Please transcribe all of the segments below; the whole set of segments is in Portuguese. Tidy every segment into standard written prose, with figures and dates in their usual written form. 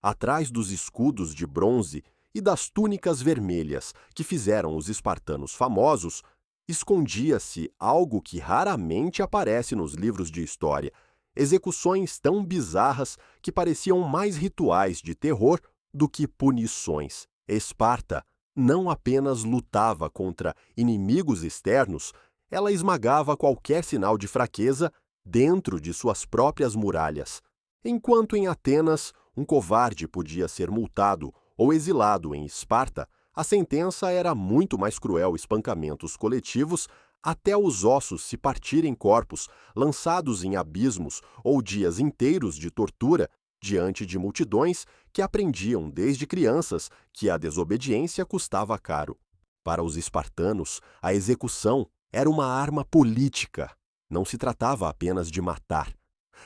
Atrás dos escudos de bronze e das túnicas vermelhas que fizeram os espartanos famosos, escondia-se algo que raramente aparece nos livros de história: execuções tão bizarras que pareciam mais rituais de terror do que punições. Esparta não apenas lutava contra inimigos externos, ela esmagava qualquer sinal de fraqueza dentro de suas próprias muralhas. Enquanto em Atenas um covarde podia ser multado ou exilado, em Esparta a sentença era muito mais cruel: espancamentos coletivos até os ossos se partirem, corpos lançados em abismos ou dias inteiros de tortura diante de multidões que aprendiam desde crianças que a desobediência custava caro. Para os espartanos, a execução era uma arma política. Não se tratava apenas de matar.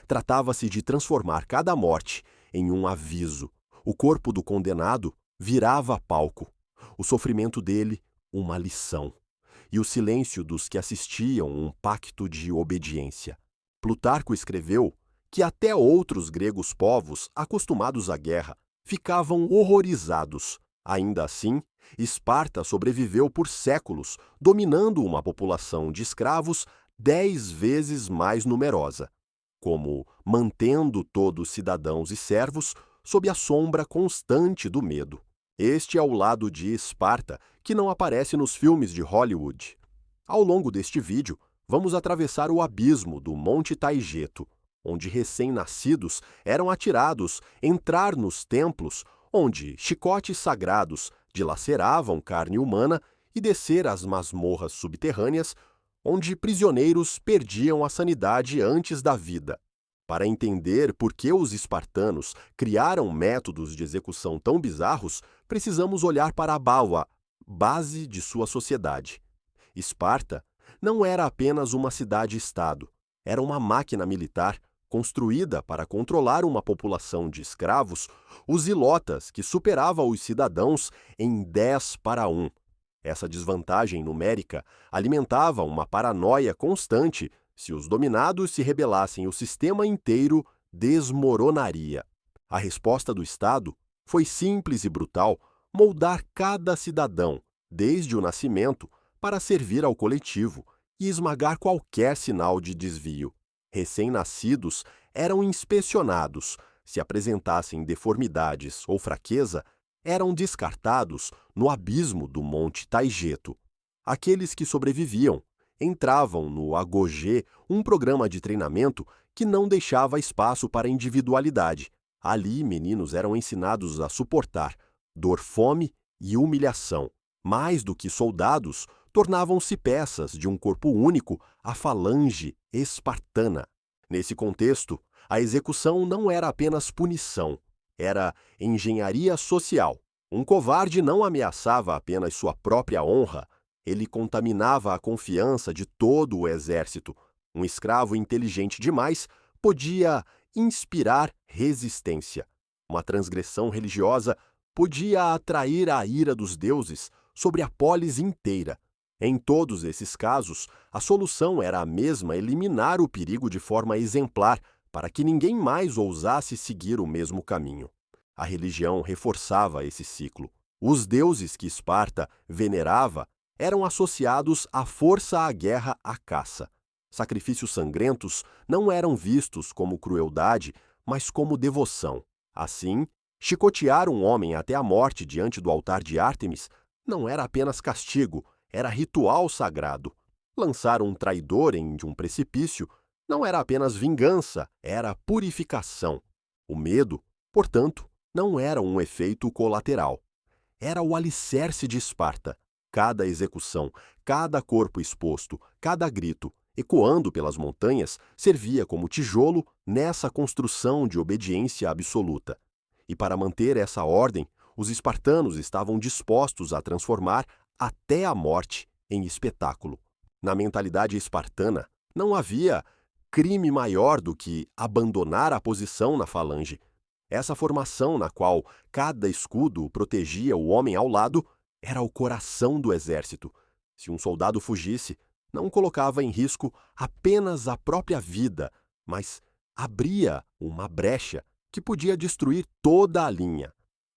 Tratava-se de transformar cada morte em um aviso. O corpo do condenado virava palco, o sofrimento dele uma lição, e o silêncio dos que assistiam um pacto de obediência. Plutarco escreveu que até outros gregos povos, acostumados à guerra, ficavam horrorizados. Ainda assim, Esparta sobreviveu por séculos, dominando uma população de escravos 10 vezes mais numerosa, como mantendo todos cidadãos e servos sob a sombra constante do medo. Este é o lado de Esparta que não aparece nos filmes de Hollywood. Ao longo deste vídeo, vamos atravessar o abismo do Monte Taygeto, onde recém-nascidos eram atirados, entrar nos templos, onde chicotes sagrados dilaceravam carne humana, e descer às masmorras subterrâneas, onde prisioneiros perdiam a sanidade antes da vida. Para entender por que os espartanos criaram métodos de execução tão bizarros, precisamos olhar para a Balwa, base de sua sociedade. Esparta não era apenas uma cidade-estado, era uma máquina militar construída para controlar uma população de escravos, os ilotas, que superava os cidadãos em 10 para 1. Essa desvantagem numérica alimentava uma paranoia constante. Se os dominados se rebelassem, o sistema inteiro desmoronaria. A resposta do Estado foi simples e brutal: moldar cada cidadão, desde o nascimento, para servir ao coletivo e esmagar qualquer sinal de desvio. Recém-nascidos eram inspecionados. Se apresentassem deformidades ou fraqueza, eram descartados no abismo do Monte Taygeto. Aqueles que sobreviviam entravam no Agogê, um programa de treinamento que não deixava espaço para individualidade. Ali, meninos eram ensinados a suportar dor, fome e humilhação. Mais do que soldados, tornavam-se peças de um corpo único, a falange espartana. Nesse contexto, a execução não era apenas punição, era engenharia social. Um covarde não ameaçava apenas sua própria honra, ele contaminava a confiança de todo o exército. Um escravo inteligente demais podia inspirar resistência. Uma transgressão religiosa podia atrair a ira dos deuses sobre a polis inteira. Em todos esses casos, a solução era a mesma: eliminar o perigo de forma exemplar, para que ninguém mais ousasse seguir o mesmo caminho. A religião reforçava esse ciclo. Os deuses que Esparta venerava eram associados à força, à guerra, à caça. Sacrifícios sangrentos não eram vistos como crueldade, mas como devoção. Assim, chicotear um homem até a morte diante do altar de Ártemis não era apenas castigo, era ritual sagrado. Lançar um traidor em um precipício não era apenas vingança, era purificação. O medo, portanto, não era um efeito colateral. Era o alicerce de Esparta. Cada execução, cada corpo exposto, cada grito, ecoando pelas montanhas, servia como tijolo nessa construção de obediência absoluta. E para manter essa ordem, os espartanos estavam dispostos a transformar até a morte em espetáculo. Na mentalidade espartana, não havia crime maior do que abandonar a posição na falange. Essa formação, na qual cada escudo protegia o homem ao lado, era o coração do exército. Se um soldado fugisse, não colocava em risco apenas a própria vida, mas abria uma brecha que podia destruir toda a linha.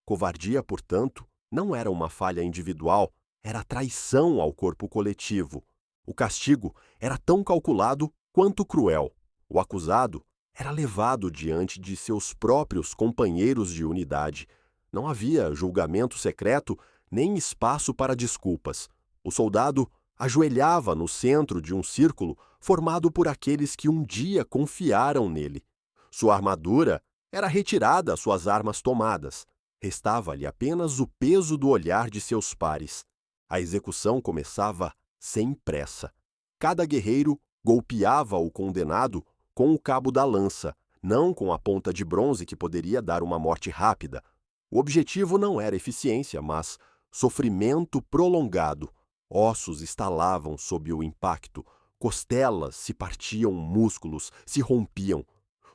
Covardia, portanto, não era uma falha individual, era traição ao corpo coletivo. O castigo era tão calculado quanto cruel. O acusado era levado diante de seus próprios companheiros de unidade. Não havia julgamento secreto nem espaço para desculpas. O soldado ajoelhava no centro de um círculo formado por aqueles que um dia confiaram nele. Sua armadura era retirada, suas armas tomadas. Restava-lhe apenas o peso do olhar de seus pares. A execução começava sem pressa. Cada guerreiro golpeava o condenado com o cabo da lança, não com a ponta de bronze que poderia dar uma morte rápida. O objetivo não era eficiência, mas sofrimento prolongado. Ossos estalavam sob o impacto, costelas se partiam, músculos se rompiam.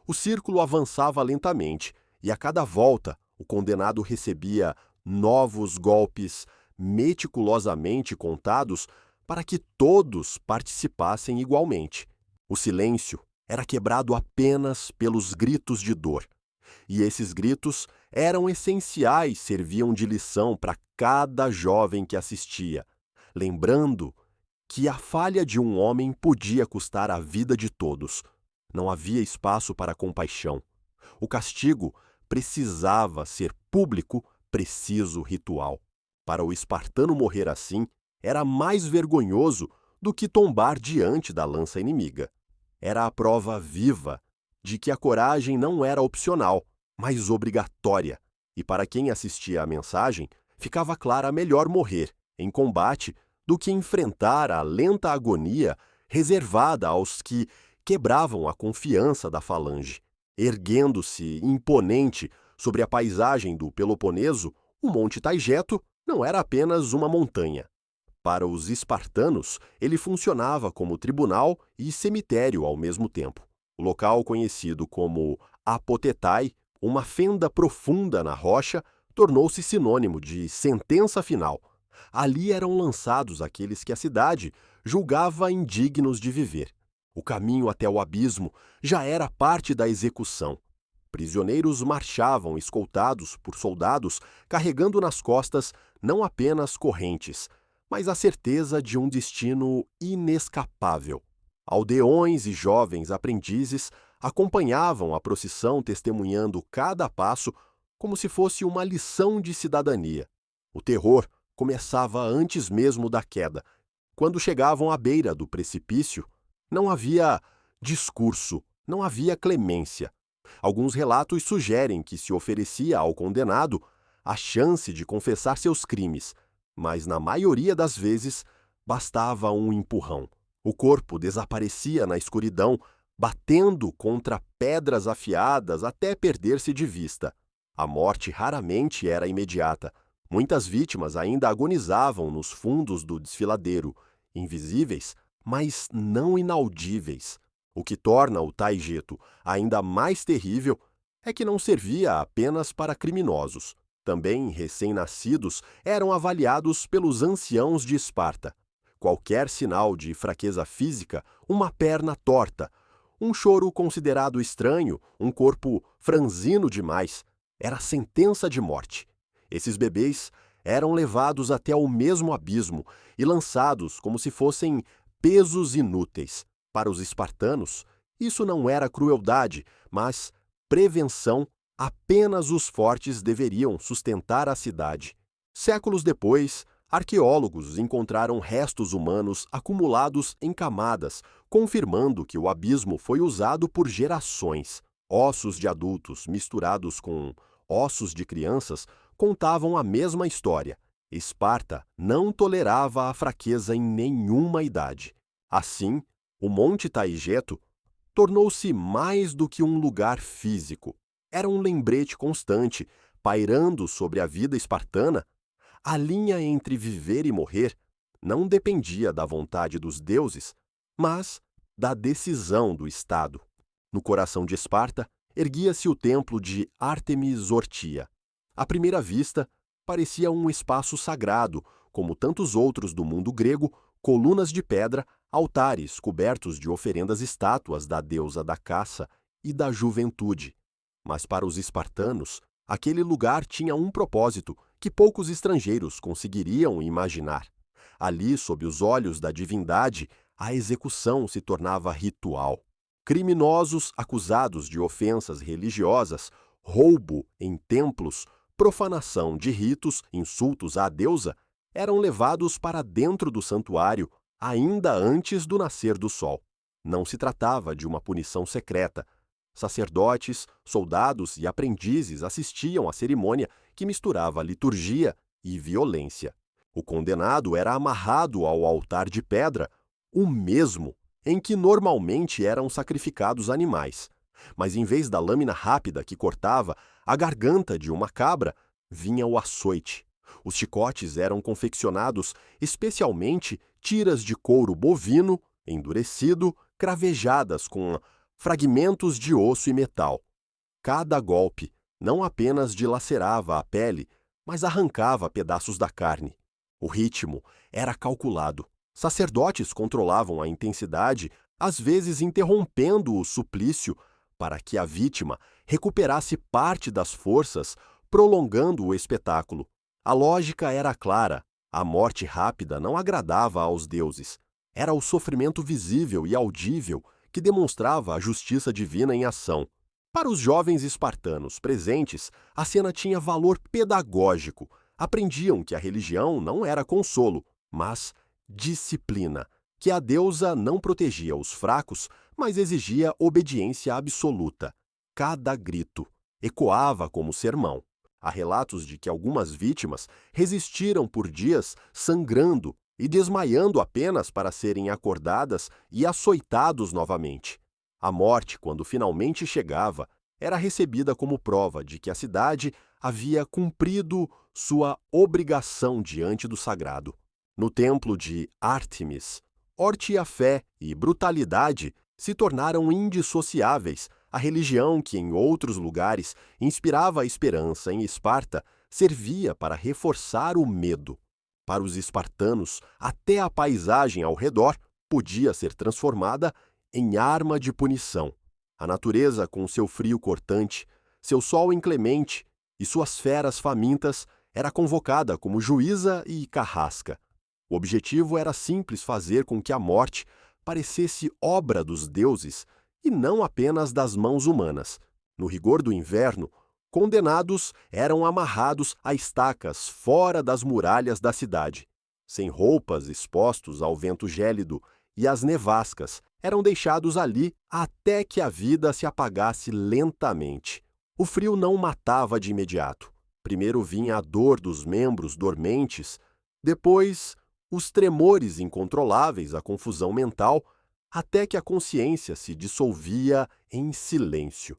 O círculo avançava lentamente, e a cada volta o condenado recebia novos golpes meticulosamente contados para que todos participassem igualmente. O silêncio era quebrado apenas pelos gritos de dor. E esses gritos eram essenciais, serviam de lição para cada jovem que assistia, lembrando que a falha de um homem podia custar a vida de todos. Não havia espaço para compaixão. O castigo precisava ser público, preciso ritual. Para o espartano morrer assim, era mais vergonhoso do que tombar diante da lança inimiga. Era a prova viva de que a coragem não era opcional, mas obrigatória. E para quem assistia à mensagem, ficava clara melhor morrer em combate do que enfrentar a lenta agonia reservada aos que quebravam a confiança da falange. Erguendo-se imponente sobre a paisagem do Peloponeso, o Monte Taigeto não era apenas uma montanha. Para os espartanos, ele funcionava como tribunal e cemitério ao mesmo tempo. O local conhecido como Apotetai, uma fenda profunda na rocha, tornou-se sinônimo de sentença final. Ali eram lançados aqueles que a cidade julgava indignos de viver. O caminho até o abismo já era parte da execução. Prisioneiros marchavam escoltados por soldados carregando nas costas não apenas correntes, mas a certeza de um destino inescapável. Aldeões e jovens aprendizes acompanhavam a procissão testemunhando cada passo como se fosse uma lição de cidadania. O terror começava antes mesmo da queda. Quando chegavam à beira do precipício, não havia discurso, não havia clemência. Alguns relatos sugerem que se oferecia ao condenado a chance de confessar seus crimes, mas na maioria das vezes bastava um empurrão. O corpo desaparecia na escuridão, batendo contra pedras afiadas até perder-se de vista. A morte raramente era imediata. Muitas vítimas ainda agonizavam nos fundos do desfiladeiro, invisíveis, mas não inaudíveis. O que torna o Taigeto ainda mais terrível é que não servia apenas para criminosos. Também recém-nascidos eram avaliados pelos anciãos de Esparta. Qualquer sinal de fraqueza física, uma perna torta, um choro considerado estranho, um corpo franzino demais, era sentença de morte. Esses bebês eram levados até o mesmo abismo e lançados como se fossem pesos inúteis. Para os espartanos, isso não era crueldade, mas prevenção. Apenas os fortes deveriam sustentar a cidade. Séculos depois, arqueólogos encontraram restos humanos acumulados em camadas, confirmando que o abismo foi usado por gerações. Ossos de adultos misturados com ossos de crianças contavam a mesma história. Esparta não tolerava a fraqueza em nenhuma idade. Assim, o Monte Taigeto tornou-se mais do que um lugar físico. Era um lembrete constante, pairando sobre a vida espartana. A linha entre viver e morrer não dependia da vontade dos deuses, mas da decisão do Estado. No coração de Esparta, erguia-se o templo de Ártemis Ortia. À primeira vista, parecia um espaço sagrado, como tantos outros do mundo grego, colunas de pedra, altares cobertos de oferendas estátuas da deusa da caça e da juventude. Mas para os espartanos, aquele lugar tinha um propósito que poucos estrangeiros conseguiriam imaginar. Ali, sob os olhos da divindade, a execução se tornava ritual. Criminosos acusados de ofensas religiosas, roubo em templos, profanação de ritos, insultos à deusa, eram levados para dentro do santuário ainda antes do nascer do sol. Não se tratava de uma punição secreta. Sacerdotes, soldados e aprendizes assistiam à cerimônia que misturava liturgia e violência. O condenado era amarrado ao altar de pedra, o mesmo em que normalmente eram sacrificados animais. Mas em vez da lâmina rápida que cortava a garganta de uma cabra, vinha o açoite. Os chicotes eram confeccionados especialmente tiras de couro bovino, endurecido, cravejadas com fragmentos de osso e metal. Cada golpe não apenas dilacerava a pele, mas arrancava pedaços da carne. O ritmo era calculado. Sacerdotes controlavam a intensidade, às vezes interrompendo o suplício para que a vítima recuperasse parte das forças, prolongando o espetáculo. A lógica era clara. A morte rápida não agradava aos deuses. Era o sofrimento visível e audível que demonstrava a justiça divina em ação. Para os jovens espartanos presentes, a cena tinha valor pedagógico. Aprendiam que a religião não era consolo, mas disciplina, que a deusa não protegia os fracos, mas exigia obediência absoluta. Cada grito ecoava como sermão. Há relatos de que algumas vítimas resistiram por dias sangrando e desmaiando apenas para serem acordadas e açoitados novamente. A morte, quando finalmente chegava, era recebida como prova de que a cidade havia cumprido sua obrigação diante do sagrado. No templo de Ártemis, orgia-fé e brutalidade se tornaram indissociáveis. A religião que em outros lugares inspirava a esperança em Esparta servia para reforçar o medo. Para os espartanos, até a paisagem ao redor podia ser transformada em arma de punição. A natureza, com seu frio cortante, seu sol inclemente e suas feras famintas, era convocada como juíza e carrasca. O objetivo era simples: fazer com que a morte parecesse obra dos deuses e não apenas das mãos humanas. No rigor do inverno, condenados eram amarrados a estacas fora das muralhas da cidade. Sem roupas, expostos ao vento gélido e às nevascas, eram deixados ali até que a vida se apagasse lentamente. O frio não matava de imediato. Primeiro vinha a dor dos membros dormentes, depois os tremores incontroláveis, a confusão mental, até que a consciência se dissolvia em silêncio.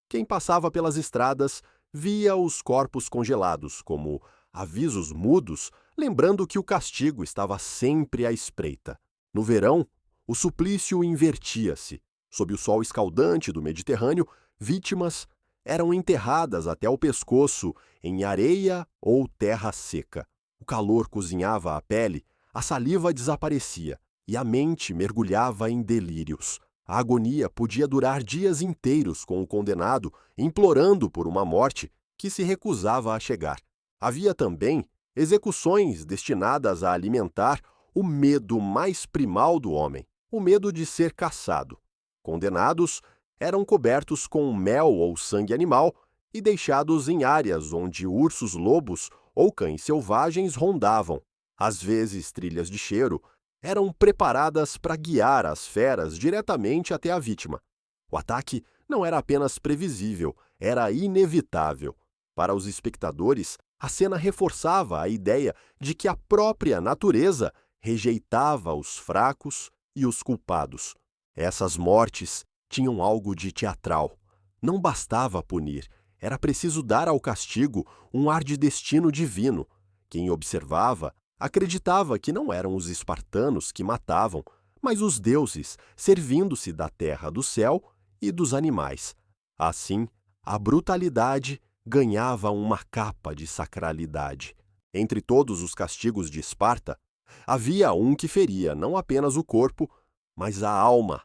Quem passava pelas estradas via os corpos congelados como avisos mudos, lembrando que o castigo estava sempre à espreita. No verão, o suplício invertia-se. Sob o sol escaldante do Mediterrâneo, vítimas eram enterradas até o pescoço em areia ou terra seca. O calor cozinhava a pele, a saliva desaparecia e a mente mergulhava em delírios. A agonia podia durar dias inteiros com o condenado implorando por uma morte que se recusava a chegar. Havia também execuções destinadas a alimentar o medo mais primal do homem, o medo de ser caçado. Condenados eram cobertos com mel ou sangue animal e deixados em áreas onde ursos-lobos ou cães selvagens rondavam. Às vezes, trilhas de cheiro eram preparadas para guiar as feras diretamente até a vítima. O ataque não era apenas previsível, era inevitável. Para os espectadores, a cena reforçava a ideia de que a própria natureza rejeitava os fracos e os culpados. Essas mortes tinham algo de teatral. Não bastava punir, era preciso dar ao castigo um ar de destino divino. Quem observava acreditava que não eram os espartanos que matavam, mas os deuses, servindo-se da terra do céu e dos animais. Assim, a brutalidade ganhava uma capa de sacralidade. Entre todos os castigos de Esparta, havia um que feria não apenas o corpo, mas a alma,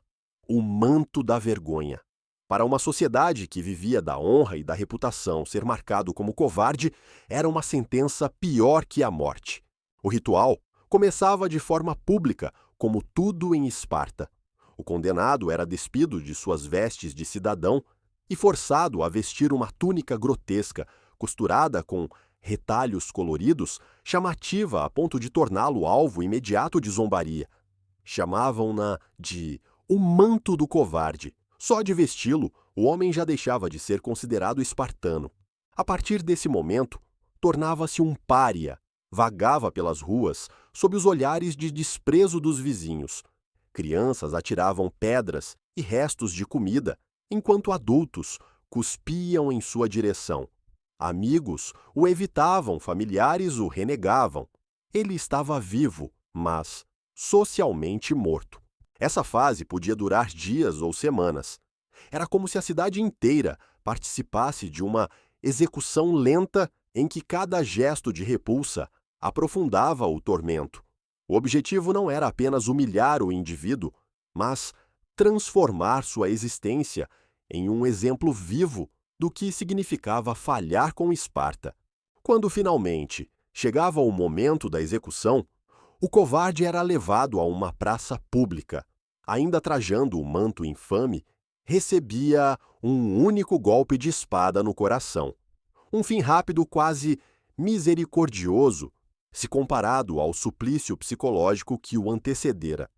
o manto da vergonha. Para uma sociedade que vivia da honra e da reputação, ser marcado como covarde era uma sentença pior que a morte. O ritual começava de forma pública, como tudo em Esparta. O condenado era despido de suas vestes de cidadão e forçado a vestir uma túnica grotesca, costurada com retalhos coloridos, chamativa a ponto de torná-lo alvo imediato de zombaria. Chamavam-na de o manto do covarde. Só de vesti-lo, o homem já deixava de ser considerado espartano. A partir desse momento, tornava-se um pária, vagava pelas ruas sob os olhares de desprezo dos vizinhos. Crianças atiravam pedras e restos de comida, enquanto adultos cuspiam em sua direção. Amigos o evitavam, familiares o renegavam. Ele estava vivo, mas socialmente morto. Essa fase podia durar dias ou semanas. Era como se a cidade inteira participasse de uma execução lenta em que cada gesto de repulsa aprofundava o tormento. O objetivo não era apenas humilhar o indivíduo, mas transformar sua existência em um exemplo vivo do que significava falhar com Esparta. Quando finalmente chegava o momento da execução, o covarde era levado a uma praça pública. Ainda trajando o manto infame, recebia um único golpe de espada no coração. Um fim rápido, quase misericordioso, se comparado ao suplício psicológico que o antecedera.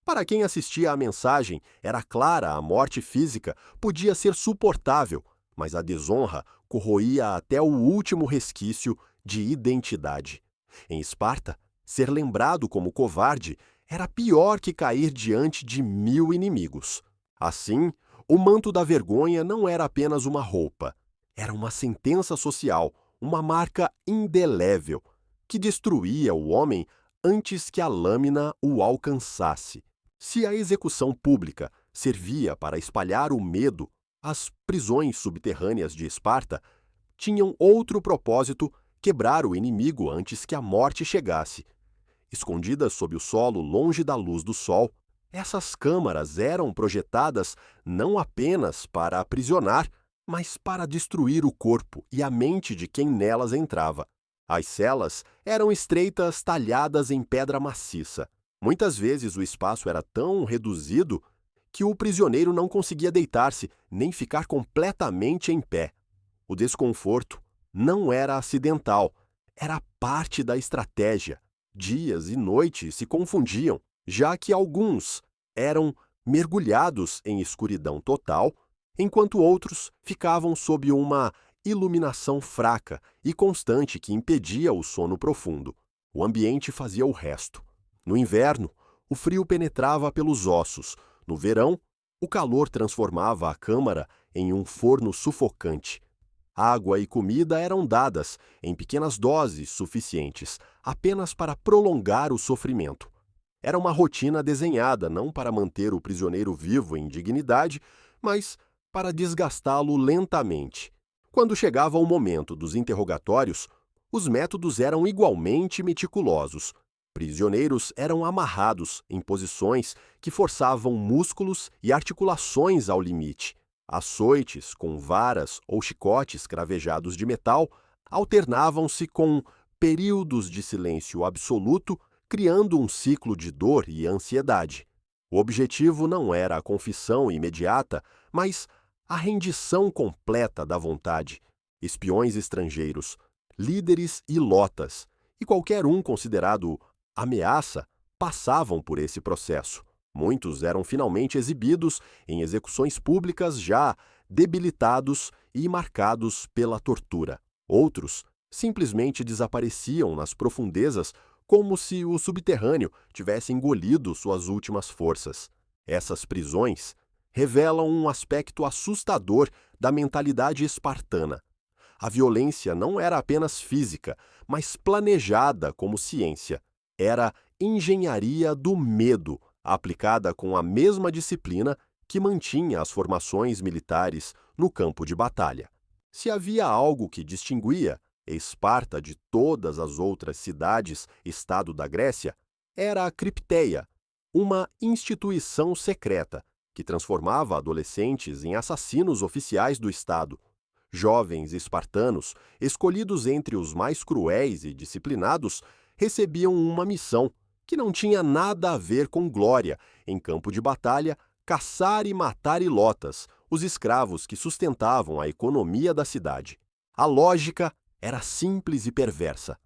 Para quem assistia à mensagem, era clara, a morte física podia ser suportável, mas a desonra corroía até o último resquício de identidade. Em Esparta, ser lembrado como covarde era pior que cair diante de 1000 inimigos. Assim, o manto da vergonha não era apenas uma roupa, era uma sentença social, uma marca indelével, que destruía o homem antes que a lâmina o alcançasse. Se a execução pública servia para espalhar o medo, as prisões subterrâneas de Esparta tinham outro propósito: quebrar o inimigo antes que a morte chegasse. Escondidas sob o solo, longe da luz do sol, essas câmaras eram projetadas não apenas para aprisionar, mas para destruir o corpo e a mente de quem nelas entrava. As celas eram estreitas, talhadas em pedra maciça. Muitas vezes o espaço era tão reduzido que o prisioneiro não conseguia deitar-se nem ficar completamente em pé. O desconforto não era acidental, era parte da estratégia. Dias e noites se confundiam, já que alguns eram mergulhados em escuridão total, enquanto outros ficavam sob uma iluminação fraca e constante que impedia o sono profundo. O ambiente fazia o resto. No inverno, o frio penetrava pelos ossos. No verão, o calor transformava a câmara em um forno sufocante. Água e comida eram dadas, em pequenas doses suficientes, apenas para prolongar o sofrimento. Era uma rotina desenhada não para manter o prisioneiro vivo em dignidade, mas para desgastá-lo lentamente. Quando chegava o momento dos interrogatórios, os métodos eram igualmente meticulosos. Prisioneiros eram amarrados em posições que forçavam músculos e articulações ao limite. Açoites com varas ou chicotes cravejados de metal alternavam-se com períodos de silêncio absoluto, criando um ciclo de dor e ansiedade. O objetivo não era a confissão imediata, mas a rendição completa da vontade. Espiões estrangeiros, líderes e lotas, e qualquer um considerado ameaça, passavam por esse processo. Muitos eram finalmente exibidos em execuções públicas já debilitados e marcados pela tortura. Outros simplesmente desapareciam nas profundezas como se o subterrâneo tivesse engolido suas últimas forças. Essas prisões revelam um aspecto assustador da mentalidade espartana. A violência não era apenas física, mas planejada como ciência. Era engenharia do medo, aplicada com a mesma disciplina que mantinha as formações militares no campo de batalha. Se havia algo que distinguia Esparta de todas as outras cidades-estado da Grécia, era a Cripteia, uma instituição secreta que transformava adolescentes em assassinos oficiais do Estado. Jovens espartanos, escolhidos entre os mais cruéis e disciplinados, recebiam uma missão que não tinha nada a ver com glória, em campo de batalha, caçar e matar ilotas, os escravos que sustentavam a economia da cidade. A lógica era simples e perversa.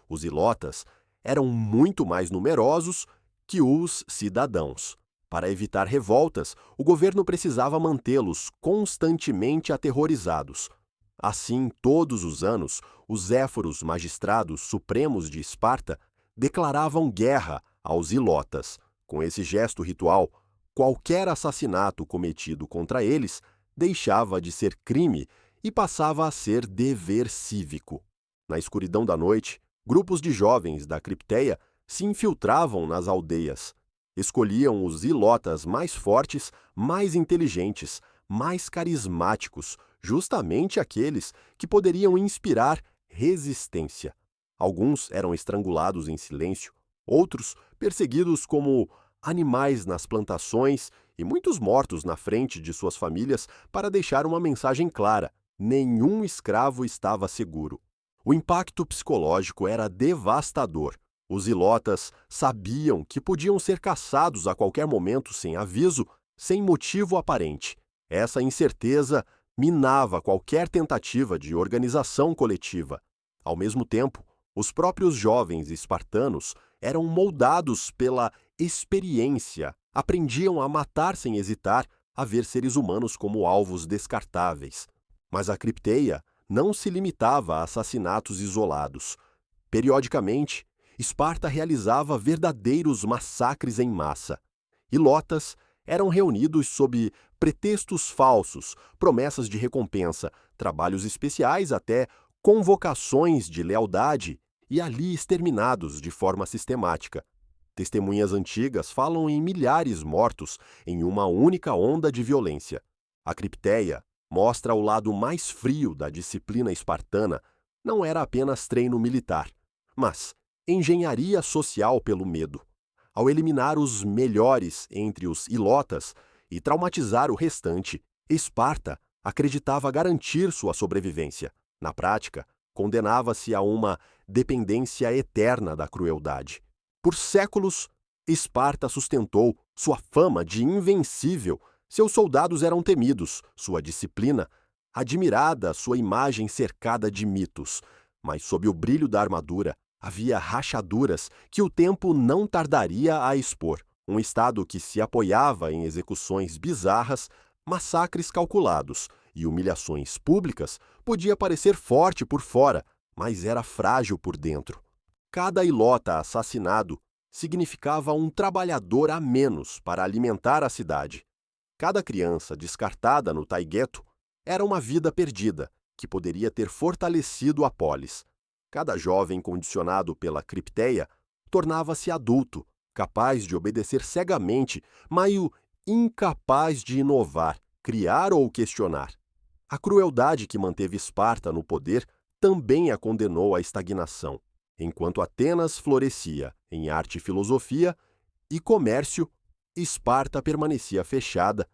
Os ilotas eram muito mais numerosos que os cidadãos. Para evitar revoltas, o governo precisava mantê-los constantemente aterrorizados. Assim, todos os anos, os éforos magistrados supremos de Esparta declaravam guerra aos ilotas. Com esse gesto ritual, qualquer assassinato cometido contra eles deixava de ser crime e passava a ser dever cívico. Na escuridão da noite, grupos de jovens da Cripteia se infiltravam nas aldeias. Escolhiam os ilotas mais fortes, mais inteligentes, mais carismáticos, justamente aqueles que poderiam inspirar resistência. Alguns eram estrangulados em silêncio, outros perseguidos como animais nas plantações e muitos mortos na frente de suas famílias para deixar uma mensagem clara: nenhum escravo estava seguro. O impacto psicológico era devastador. Os ilotas sabiam que podiam ser caçados a qualquer momento sem aviso, sem motivo aparente. Essa incerteza minava qualquer tentativa de organização coletiva. Ao mesmo tempo, os próprios jovens espartanos eram moldados pela experiência, aprendiam a matar sem hesitar, a ver seres humanos como alvos descartáveis. Mas a Cripteia não se limitava a assassinatos isolados. Periodicamente, Esparta realizava verdadeiros massacres em massa. Ilotas eram reunidos sob pretextos falsos, promessas de recompensa, trabalhos especiais até convocações de lealdade e ali exterminados de forma sistemática. Testemunhas antigas falam em milhares mortos em uma única onda de violência. A Cripteia mostra o lado mais frio da disciplina espartana. Não era apenas treino militar, mas engenharia social pelo medo. Ao eliminar os melhores entre os ilotas e traumatizar o restante, Esparta acreditava garantir sua sobrevivência. Na prática, condenava-se a uma dependência eterna da crueldade. Por séculos, Esparta sustentou sua fama de invencível. Seus soldados eram temidos, sua disciplina admirada, sua imagem cercada de mitos. Mas sob o brilho da armadura, havia rachaduras que o tempo não tardaria a expor. Um Estado que se apoiava em execuções bizarras, massacres calculados e humilhações públicas podia parecer forte por fora, mas era frágil por dentro. Cada ilota assassinado significava um trabalhador a menos para alimentar a cidade. Cada criança descartada no Taigeto era uma vida perdida, que poderia ter fortalecido a polis. Cada jovem condicionado pela Cripteia tornava-se adulto, capaz de obedecer cegamente, mas incapaz de inovar, criar ou questionar. A crueldade que manteve Esparta no poder também a condenou à estagnação. Enquanto Atenas florescia em arte e filosofia e comércio, Esparta permanecia fechada,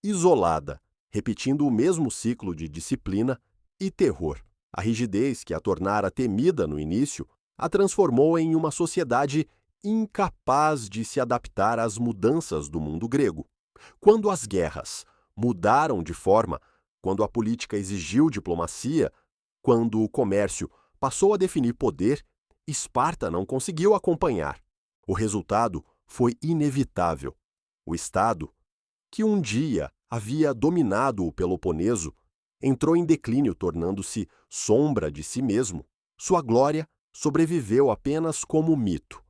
isolada, repetindo o mesmo ciclo de disciplina e terror. A rigidez que a tornara temida no início a transformou em uma sociedade incapaz de se adaptar às mudanças do mundo grego. Quando as guerras mudaram de forma, quando a política exigiu diplomacia, quando o comércio passou a definir poder, Esparta não conseguiu acompanhar. O resultado foi inevitável. O Estado, que um dia havia dominado o Peloponeso, entrou em declínio, tornando-se sombra de si mesmo. Sua glória sobreviveu apenas como mito,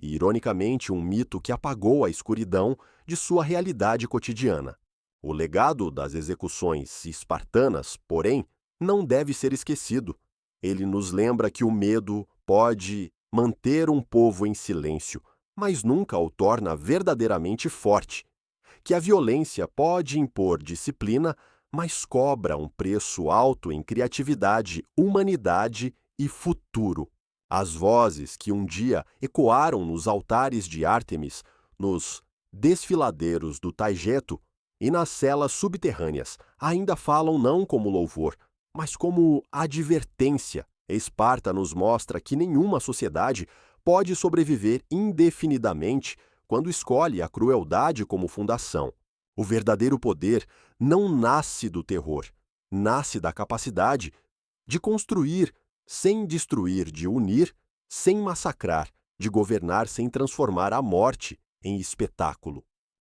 e, ironicamente, um mito que apagou a escuridão de sua realidade cotidiana. O legado das execuções espartanas, porém, não deve ser esquecido. Ele nos lembra que o medo pode manter um povo em silêncio, mas nunca o torna verdadeiramente forte. Que a violência pode impor disciplina, mas cobra um preço alto em criatividade, humanidade e futuro. As vozes que um dia ecoaram nos altares de Ártemis, nos desfiladeiros do Taigeto, E nas celas subterrâneas ainda falam não como louvor, mas como advertência. Esparta nos mostra que nenhuma sociedade pode sobreviver indefinidamente quando escolhe a crueldade como fundação. O verdadeiro poder não nasce do terror, nasce da capacidade de construir sem destruir, de unir sem massacrar, de governar sem transformar a morte em espetáculo.